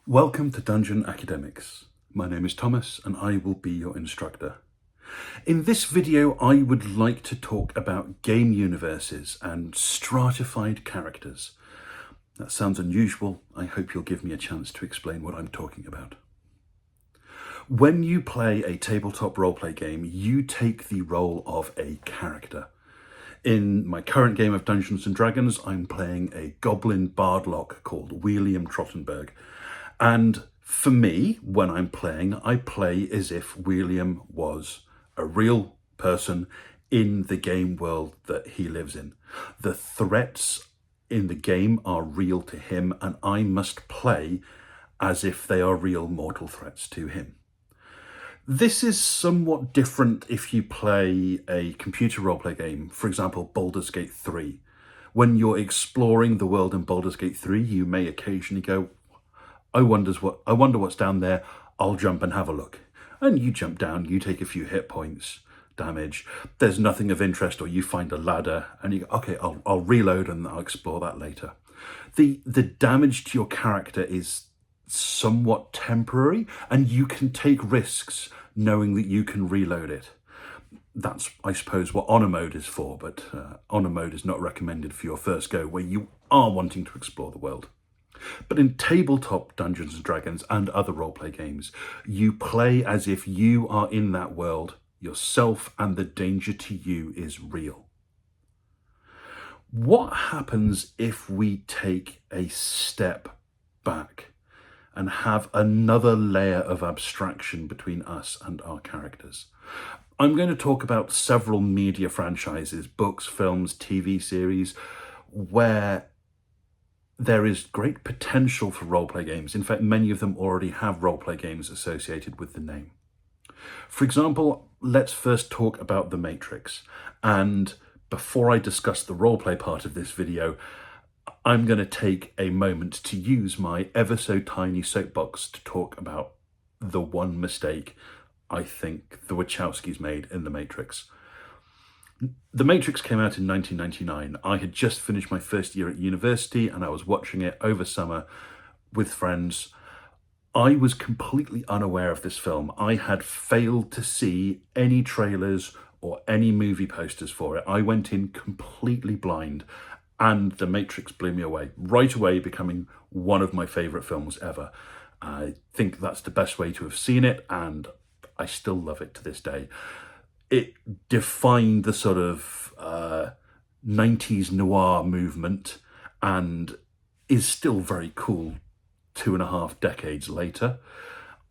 Welcome to Dungeon Academics. My name is Thomas and I will be your instructor. In this video, I would like to talk about game universes and stratified characters. That sounds unusual. I hope you'll give me a chance to explain what I'm talking about. When you play a tabletop roleplay game, you take the role of a character. In my current game of Dungeons and Dragons, I'm playing a goblin bardlock called William Trottenberg. And for me, when I'm playing, I play as if William was a real person in the game world that he lives in. The threats in the game are real to him, and I must play as if they are real mortal threats to him. This is somewhat different if you play a computer roleplay game, for example, Baldur's Gate 3. When you're exploring the world in Baldur's Gate 3, you may occasionally go, I wonder what's down there, I'll jump and have a look. And you jump down, you take a few hit points, damage, there's nothing of interest, or you find a ladder, and you go, okay, I'll reload and I'll explore that later. The damage to your character is somewhat temporary, and you can take risks knowing that you can reload it. That's, I suppose, what honor mode is for, but honor mode is not recommended for your first go, where you are wanting to explore the world. But in tabletop Dungeons and Dragons and other roleplay games, you play as if you are in that world yourself and the danger to you is real. What happens if we take a step back and have another layer of abstraction between us and our characters? I'm going to talk about several media franchises, books, films, TV series, where there is great potential for roleplay games. In fact, many of them already have roleplay games associated with the name. For example, let's first talk about The Matrix. And before I discuss the roleplay part of this video, I'm going to take a moment to use my ever so tiny soapbox to talk about the one mistake I think the Wachowskis made in The Matrix. The Matrix came out in 1999. I had just finished my first year at university and I was watching it over summer with friends. I was completely unaware of this film. I had failed to see any trailers or any movie posters for it. I went in completely blind, and The Matrix blew me away, right away becoming one of my favourite films ever. I think that's the best way to have seen it, and I still love it to this day. It defined the sort of 90s noir movement and is still very cool 2.5 decades later.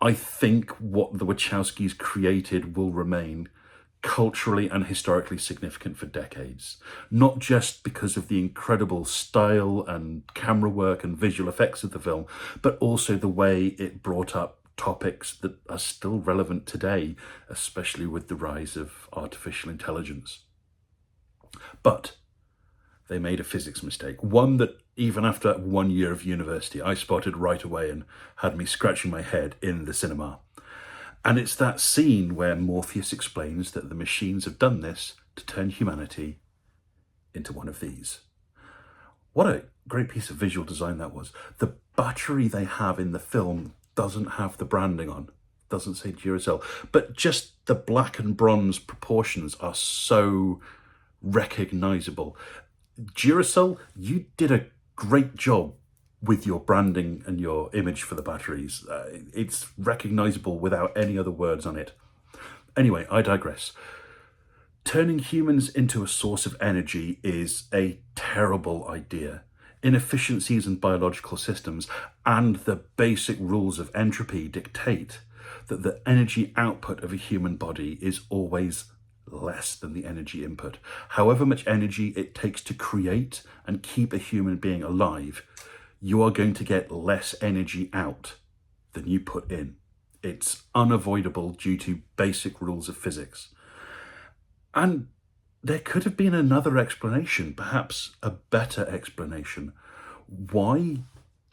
I think what the Wachowskis created will remain culturally and historically significant for decades, not just because of the incredible style and camera work and visual effects of the film, but also the way it brought up topics that are still relevant today, especially with the rise of artificial intelligence. But they made a physics mistake, one that even after 1 year of university, I spotted right away and had me scratching my head in the cinema. And it's that scene where Morpheus explains that the machines have done this to turn humanity into one of these. What a great piece of visual design that was. The battery they have in the film doesn't have the branding on, doesn't say Duracell, but just the black and bronze proportions are so recognizable. Duracell, you did a great job with your branding and your image for the batteries. It's recognizable without any other words on it. Anyway, I digress. Turning humans into a source of energy is a terrible idea. Inefficiencies in biological systems and the basic rules of entropy dictate that the energy output of a human body is always less than the energy input. However much energy it takes to create and keep a human being alive, you are going to get less energy out than you put in. It's unavoidable due to basic rules of physics. And there could have been another explanation, perhaps a better explanation. Why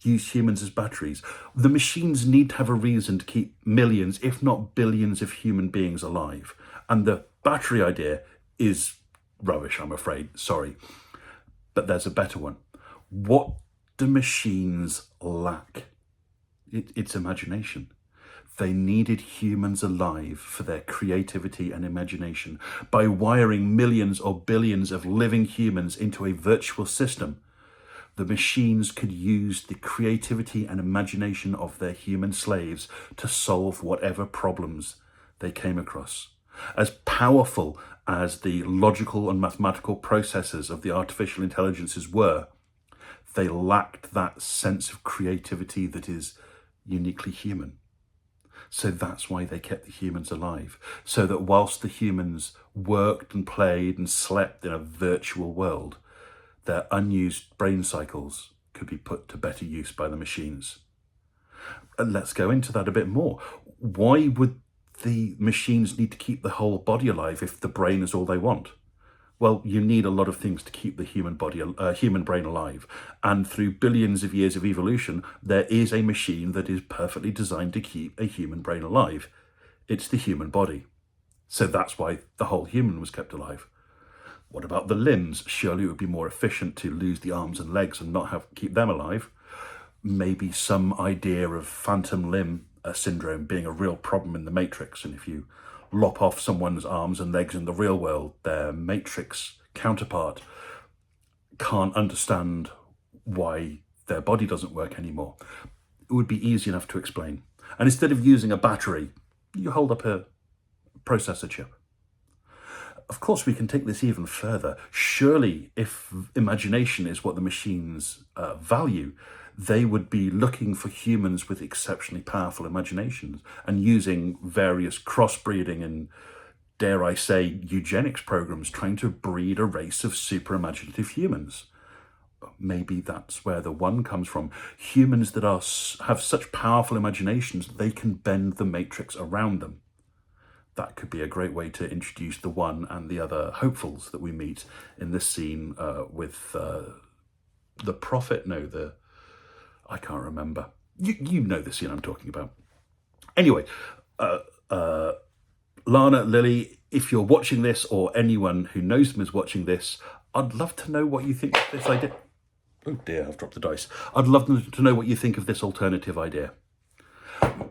use humans as batteries? The machines need to have a reason to keep millions, if not billions, of human beings alive. And the battery idea is rubbish, I'm afraid. Sorry. But there's a better one. What do machines lack? It's imagination. They needed humans alive for their creativity and imagination. By wiring millions or billions of living humans into a virtual system, the machines could use the creativity and imagination of their human slaves to solve whatever problems they came across. As powerful as the logical and mathematical processes of the artificial intelligences were, they lacked that sense of creativity that is uniquely human. So that's why they kept the humans alive, so that whilst the humans worked and played and slept in a virtual world, their unused brain cycles could be put to better use by the machines. And let's go into that a bit more. Why would the machines need to keep the whole body alive if the brain is all they want? Well, you need a lot of things to keep the human brain alive. And through billions of years of evolution, there is a machine that is perfectly designed to keep a human brain alive. It's the human body. So that's why the whole human was kept alive. What about the limbs? Surely it would be more efficient to lose the arms and legs and not keep them alive. Maybe some idea of phantom limb syndrome being a real problem in the Matrix, and if you lop off someone's arms and legs in the real world, their Matrix counterpart can't understand why their body doesn't work anymore. It would be easy enough to explain. And instead of using a battery, you hold up a processor chip. Of course, we can take this even further. Surely, if imagination is what the machines value, they would be looking for humans with exceptionally powerful imaginations and using various crossbreeding and, dare I say, eugenics programs trying to breed a race of super imaginative humans. Maybe that's where the one comes from. Humans that have such powerful imaginations that they can bend the matrix around them. That could be a great way to introduce the one and the other hopefuls that we meet in this scene with the prophet. No, I can't remember. You know the scene I'm talking about. Anyway, Lana, Lily, if you're watching this, or anyone who knows them is watching this, I'd love to know what you think of this idea. Oh dear, I've dropped the dice. I'd love to know what you think of this alternative idea.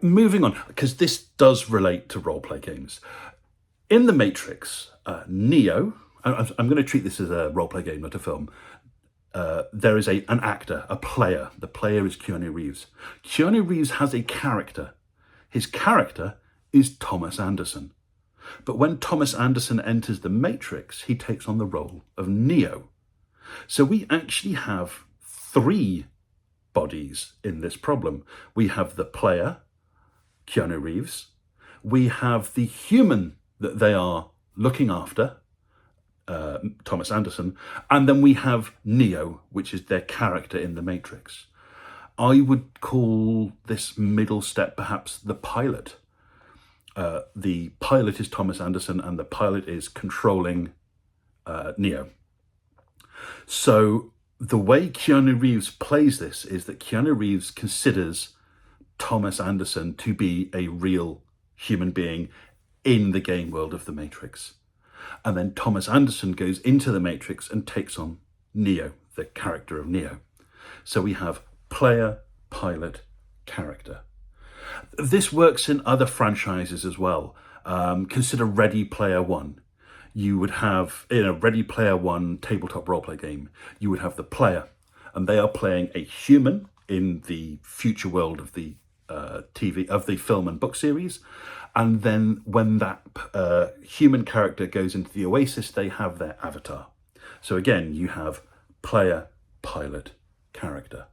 Moving on, because this does relate to roleplay games. In The Matrix, Neo, I'm going to treat this as a roleplay game, not a film. There is an actor, a player. The player is Keanu Reeves. Keanu Reeves has a character. His character is Thomas Anderson. But when Thomas Anderson enters The Matrix, he takes on the role of Neo. So we actually have three bodies in this problem. We have the player, Keanu Reeves. We have the human that they are looking after, Thomas Anderson, and then we have Neo, which is their character in The Matrix. I would call this middle step perhaps the pilot. The pilot is Thomas Anderson and the pilot is controlling Neo. So the way Keanu Reeves plays this is that Keanu Reeves considers Thomas Anderson to be a real human being in the game world of The Matrix. And then Thomas Anderson goes into The Matrix and takes on Neo, the character of Neo. So we have player, pilot, character. This works in other franchises as well. Consider Ready Player One. You would have, in a Ready Player One tabletop roleplay game, you would have the player, and they are playing a human in the future world of the the film and book series. And then when that human character goes into the Oasis, they have their avatar. So again, you have player, pilot, character.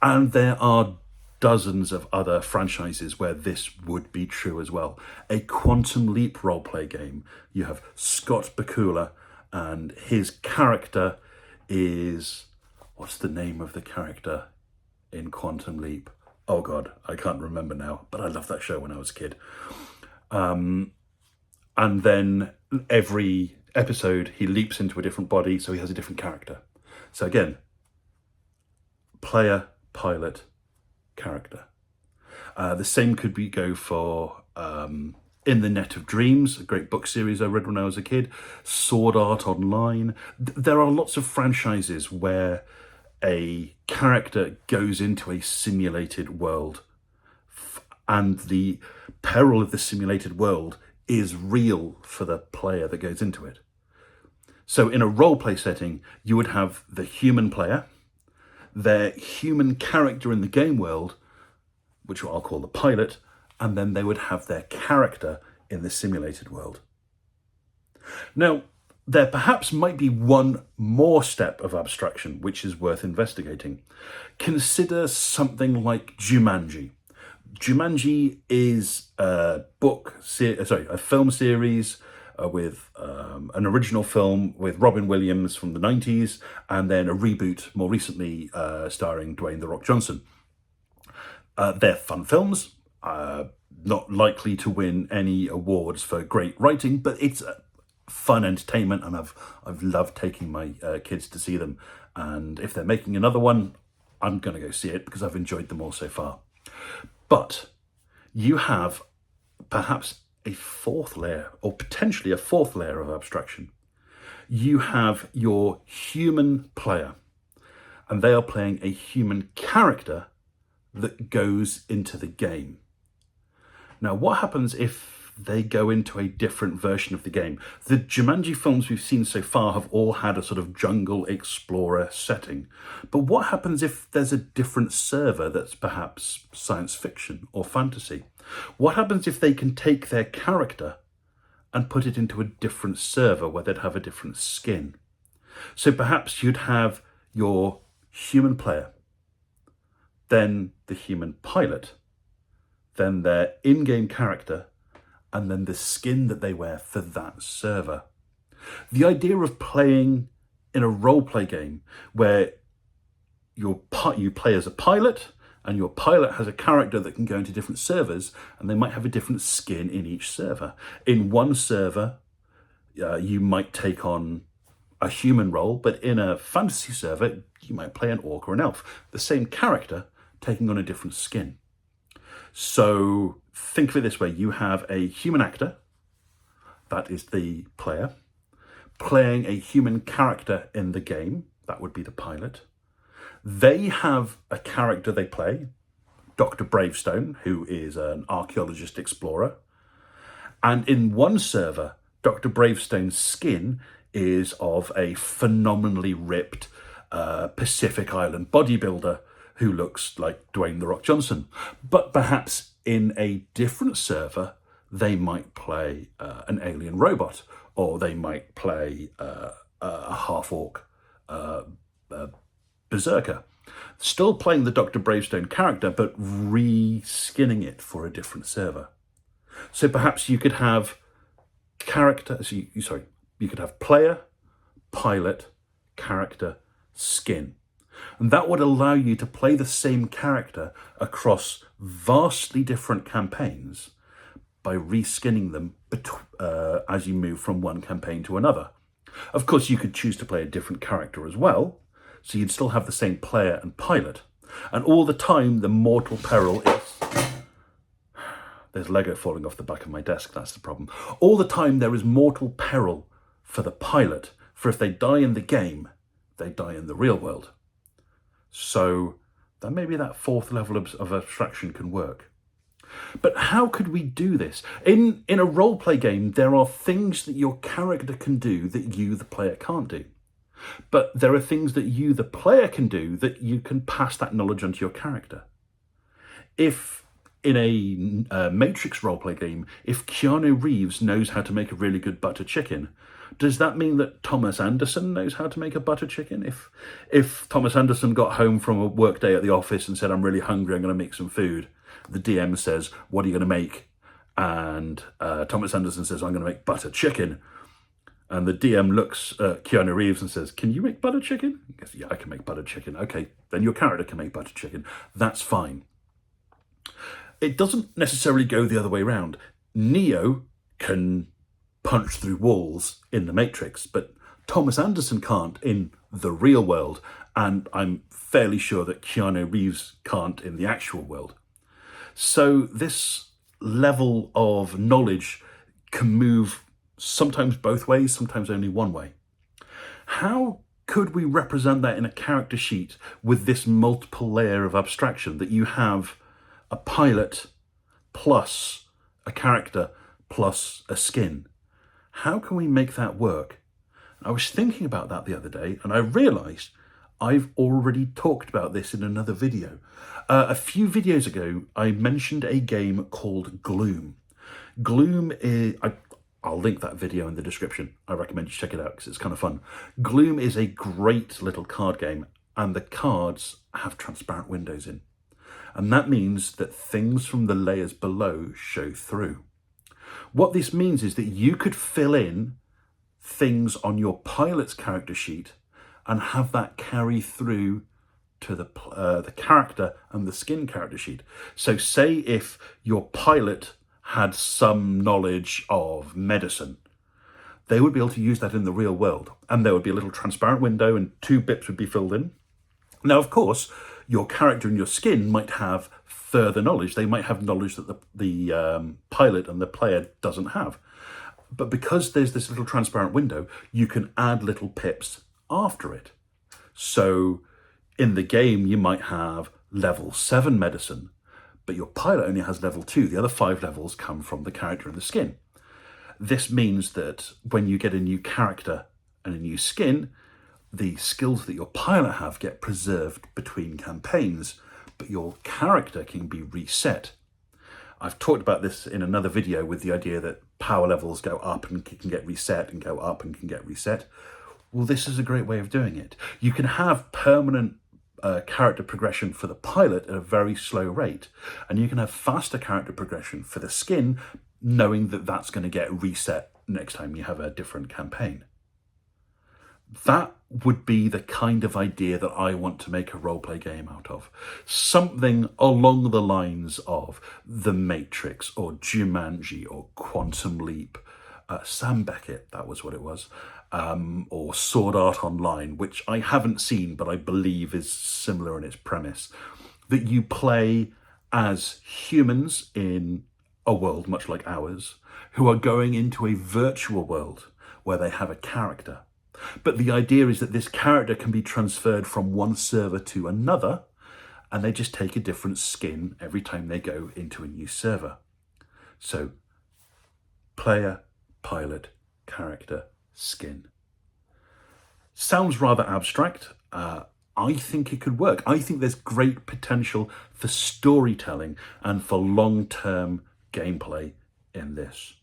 And there are dozens of other franchises where this would be true as well. A Quantum Leap roleplay game. You have Scott Bakula, and his character is... What's the name of the character in Quantum Leap? Oh God, I can't remember now, but I loved that show when I was a kid. And then every episode he leaps into a different body, so he has a different character. So again, player, pilot, character. The same could go for In the Net of Dreams, a great book series I read when I was a kid, Sword Art Online. There are lots of franchises where a character goes into a simulated world and the peril of the simulated world is real for the player that goes into it. So in a roleplay setting, you would have the human player, their human character in the game world, which I'll call the pilot, and then they would have their character in the simulated world. Now, there perhaps might be one more step of abstraction which is worth investigating. Consider something like Jumanji. Jumanji is a film series with an original film with Robin Williams from the 90s, and then a reboot more recently starring Dwayne "The Rock" Johnson. They're fun films, not likely to win any awards for great writing, but it's fun entertainment, and I've loved taking my kids to see them. And if they're making another one, I'm going to go see it because I've enjoyed them all so far. But you have perhaps a fourth layer, or potentially a fourth layer of abstraction. You have your human player, and they are playing a human character that goes into the game. Now, what happens if they go into a different version of the game? The Jumanji films we've seen so far have all had a sort of jungle explorer setting. But what happens if there's a different server that's perhaps science fiction or fantasy? What happens if they can take their character and put it into a different server where they'd have a different skin? So perhaps you'd have your human player, then the human pilot, then their in-game character, and then the skin that they wear for that server. The idea of playing in a role-play game where you play as a pilot, and your pilot has a character that can go into different servers, and they might have a different skin in each server. In one server, you might take on a human role, but in a fantasy server, you might play an orc or an elf. The same character taking on a different skin. So think of it this way. You have a human actor, that is the player, playing a human character in the game, that would be the pilot. They have a character they play, Dr. Bravestone, who is an archaeologist explorer. And in one server, Dr. Bravestone's skin is of a phenomenally ripped Pacific Island bodybuilder who looks like Dwayne "The Rock" Johnson. But perhaps in a different server, they might play an alien robot, or they might play a half-orc berserker. Still playing the Dr. Bravestone character, but re-skinning it for a different server. So perhaps you could have you could have player, pilot, character, skin. And that would allow you to play the same character across vastly different campaigns by reskinning them as you move from one campaign to another. Of course, you could choose to play a different character as well, so you'd still have the same player and pilot. And all the time, the mortal peril is... There's Lego falling off the back of my desk, that's the problem. All the time, there is mortal peril for the pilot, for if they die in the game, they die in the real world. So then maybe that fourth level of abstraction can work. But how could we do this? In a role-play game, there are things that your character can do that you, the player, can't do. But there are things that you, the player, can do that you can pass that knowledge onto your character. If in a Matrix roleplay game, if Keanu Reeves knows how to make a really good butter chicken, does that mean that Thomas Anderson knows how to make a butter chicken? If Thomas Anderson got home from a work day at the office and said, "I'm really hungry, I'm going to make some food," the DM says, "What are you going to make?" And Thomas Anderson says, "I'm going to make butter chicken." And the DM looks at Keanu Reeves and says, "Can you make butter chicken?" He goes, "Yeah, I can make butter chicken." Okay, then your character can make butter chicken. That's fine. It doesn't necessarily go the other way around. Neo can punch through walls in the Matrix, but Thomas Anderson can't in the real world, and I'm fairly sure that Keanu Reeves can't in the actual world. So this level of knowledge can move sometimes both ways, sometimes only one way. How could we represent that in a character sheet with this multiple layer of abstraction, that you have a pilot plus a character plus a skin. How can we make that work? I was thinking about that the other day, and I realised I've already talked about this in another video. A few videos ago, I mentioned a game called Gloom. Gloom is... I'll link that video in the description. I recommend you check it out because it's kind of fun. Gloom is a great little card game, and the cards have transparent windows in. And that means that things from the layers below show through. What this means is that you could fill in things on your pilot's character sheet and have that carry through to the character and the skin character sheet. So say if your pilot had some knowledge of medicine, they would be able to use that in the real world, and there would be a little transparent window and 2 bits would be filled in. Now, of course, your character and your skin might have further knowledge. They might have knowledge that the pilot and the player doesn't have. But because there's this little transparent window, you can add little pips after it. So in the game, you might have level 7 medicine, but your pilot only has level 2. The other 5 levels come from the character and the skin. This means that when you get a new character and a new skin, the skills that your pilot have get preserved between campaigns, but your character can be reset. I've talked about this in another video with the idea that power levels go up and can get reset and go up and can get reset. Well, this is a great way of doing it. You can have permanent character progression for the pilot at a very slow rate, and you can have faster character progression for the skin, knowing that that's going to get reset next time you have a different campaign. That would be the kind of idea that I want to make a roleplay game out of. Something along the lines of The Matrix or Jumanji or Quantum Leap. Sam Beckett, that was what it was. Or Sword Art Online, which I haven't seen, but I believe is similar in its premise. That you play as humans in a world much like ours, who are going into a virtual world where they have a character. But the idea is that this character can be transferred from one server to another, and they just take a different skin every time they go into a new server. So, player, pilot, character, skin. Sounds rather abstract. I think it could work. I think there's great potential for storytelling and for long-term gameplay in this.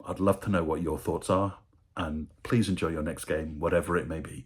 I'd love to know what your thoughts are, and please enjoy your next game, whatever it may be.